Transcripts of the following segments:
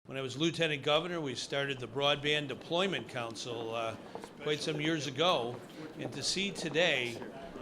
When I was Lieutenant Governor, we started the Broadband Deployment Council quite some years ago. And to see today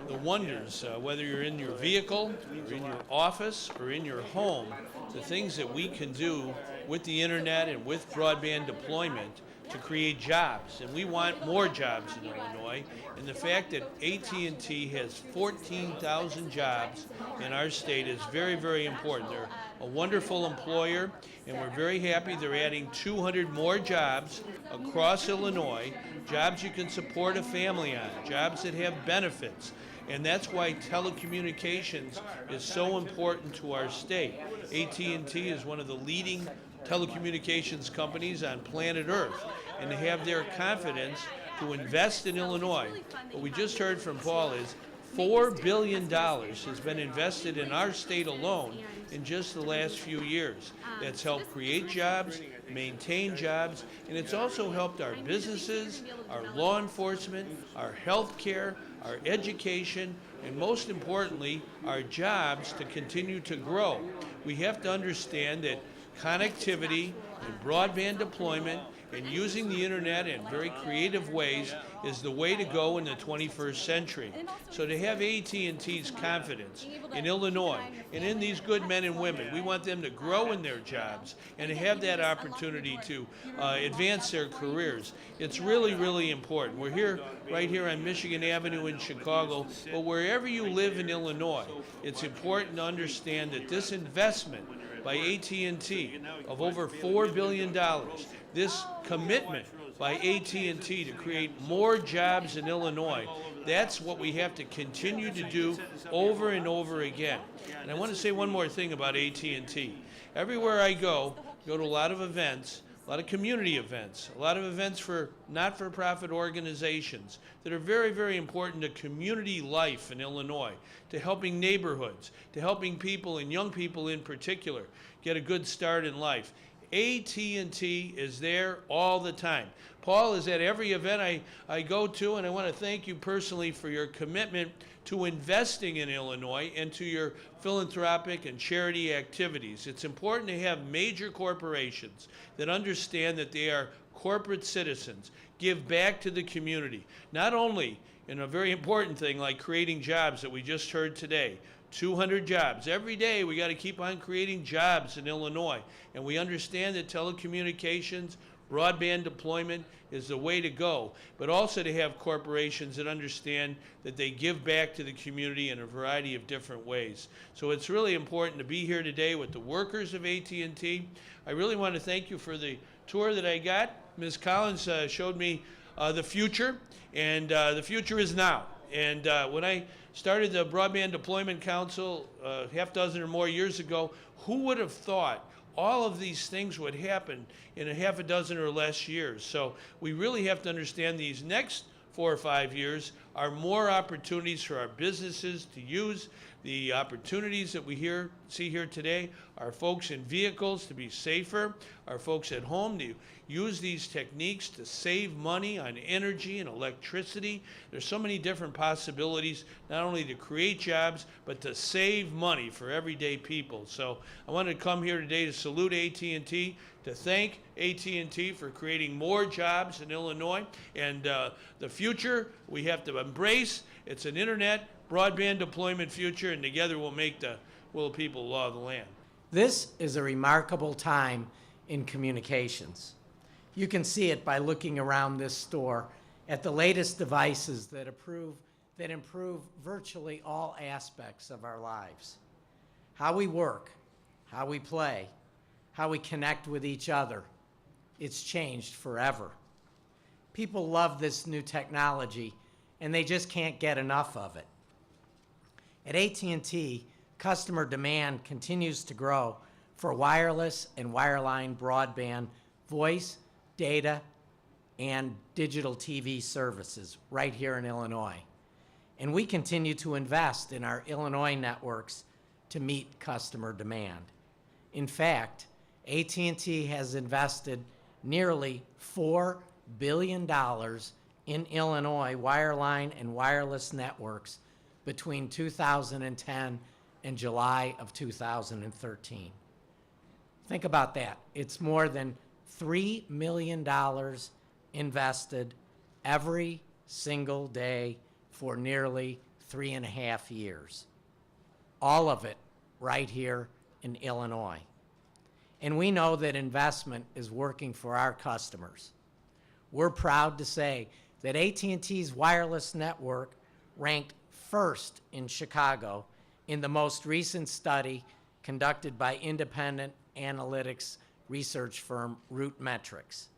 the wonders, whether you're in your vehicle, or in your office, or in your home, the things that we can do with the internet and with broadband deployment to create jobs. And we want more jobs in Illinois. And the fact that AT&T has 14,000 jobs in our state is very, very important. They're a wonderful employer, and we're very happy they're adding 200 more jobs across Illinois, jobs you can support a family on, jobs that have benefits. And that's why telecommunications is so important to our state. AT&T is one of the leading telecommunications companies on planet Earth, and to have their confidence to invest in Illinois. What we just heard from Paul is $4 billion has been invested in our state alone in just the last few years. That's helped create jobs, maintain jobs, and it's also helped our businesses, our law enforcement, our health care, our education, and most importantly, our jobs to continue to grow. We have to understand that connectivity and broadband deployment and using the internet in very creative ways is the way to go in the 21st century. So to have AT&T's confidence in Illinois and in these good men and women, we want them to grow in their jobs and to have that opportunity to advance their careers. It's really, really important. We're here, right here on Michigan Avenue in Chicago, but wherever you live in Illinois, it's important to understand that this investment by AT&T of over $4 billion, this commitment by AT&T to create more jobs in Illinois, that's what we have to continue to do over and over again. And I want to say one more thing about AT&T. Everywhere I go to a lot of events, a lot of community events, a lot of events for not-for-profit organizations that are very, very important to community life in Illinois, to helping neighborhoods, to helping people and young people in particular get a good start in life. AT&T is there all the time. Paul is at every event I go to, and I want to thank you personally for your commitment to investing in Illinois and to your philanthropic and charity activities. It's important to have major corporations that understand that they are corporate citizens, give back to the community, not only in a very important thing like creating jobs that we just heard today, 200 jobs. Every day we got to keep on creating jobs in Illinois, and we understand that telecommunications, broadband deployment is the way to go, but also to have corporations that understand that they give back to the community in a variety of different ways. So it's really important to be here today with the workers of AT&T. I really want to thank you for the tour that I got. Ms. Collins showed me the future, and the future is now. And when I started the Broadband Deployment Council half dozen or more years ago, who would have thought all of these things would happen in a half a dozen or less years? So we really have to understand these next 4 or 5 years are more opportunities for our businesses to use the opportunities that we see here today, our folks in vehicles to be safer, our folks at home to use these techniques to save money on energy and electricity. There's so many different possibilities, not only to create jobs, but to save money for everyday people. So I wanted to come here today to salute AT&T, to thank AT&T for creating more jobs in Illinois. And the future we have to embrace. It's an internet, broadband deployment future, and together we'll make the will of the people law of the land. This is a remarkable time in communications. You can see it by looking around this store at the latest devices that improve virtually all aspects of our lives. How we work, how we play, how we connect with each other. It's changed forever. People love this new technology, and they just can't get enough of it. At AT&T, customer demand continues to grow for wireless and wireline broadband voice, data, and digital TV services right here in Illinois. And we continue to invest in our Illinois networks to meet customer demand. In fact, AT&T has invested nearly $4 billion in Illinois wireline and wireless networks between 2010 and July of 2013. Think Think about that. It's more than $3 million invested every single day for nearly 3.5 years. All of it right here in Illinois. And we know that investment is working for our customers. We're proud to say that AT&T's wireless network ranked first in Chicago in the most recent study conducted by independent analytics research firm Root Metrics.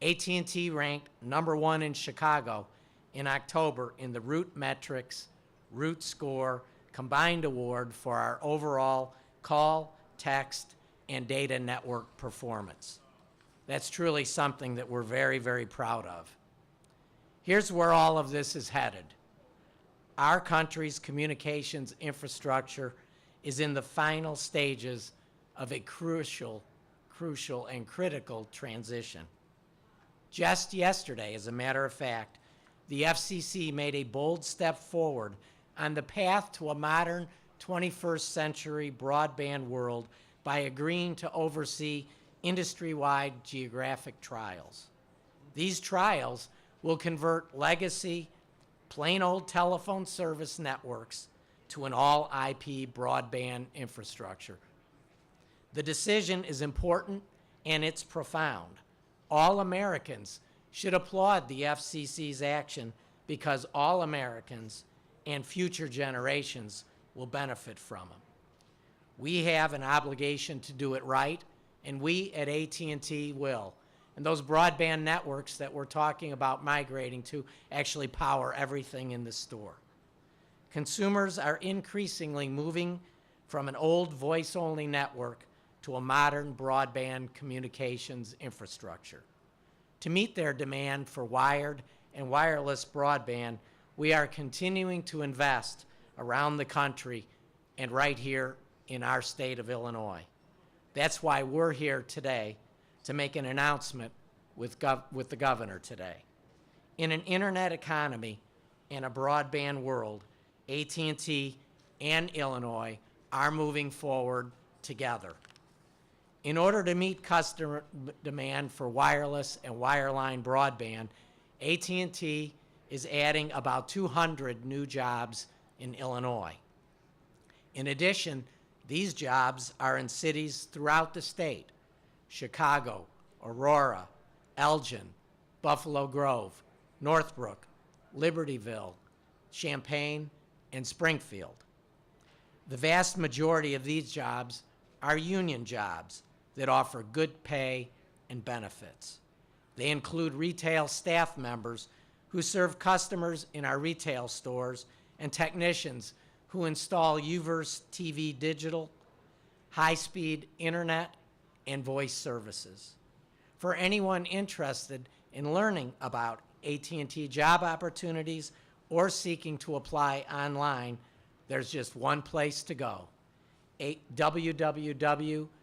AT&T ranked #1 in Chicago in October in the Root Metrics Root Score Combined Award for our overall call, text, and data network performance. That's truly something that we're very, very proud of. Here's where all of this is headed. Our country's communications infrastructure is in the final stages of a crucial and critical transition. Just yesterday, as a matter of fact, the FCC made a bold step forward on the path to a modern 21st century broadband world by agreeing to oversee industry-wide geographic trials. These trials will convert legacy, plain old telephone service networks to an all-IP broadband infrastructure. The decision is important and it's profound. All Americans should applaud the FCC's action because all Americans and future generations will benefit from them. We have an obligation to do it right, and we at AT&T will. And those broadband networks that we're talking about migrating to actually power everything in the store. Consumers are increasingly moving from an old voice-only network to a modern broadband communications infrastructure. To meet their demand for wired and wireless broadband, we are continuing to invest around the country and right here in our state of Illinois. That's why we're here today to make an announcement with the governor today. In an internet economy and a broadband world, AT&T and Illinois are moving forward together. In order to meet customer demand for wireless and wireline broadband, AT&T is adding about 200 new jobs in Illinois. In addition, these jobs are in cities throughout the state: Chicago, Aurora, Elgin, Buffalo Grove, Northbrook, Libertyville, Champaign, and Springfield. The vast majority of these jobs are union jobs that offer good pay and benefits. They include retail staff members who serve customers in our retail stores and technicians who install UVerse TV digital, high-speed internet, and voice services. For anyone interested in learning about AT&T job opportunities or seeking to apply online, there's just one place to go: www.att.jobs.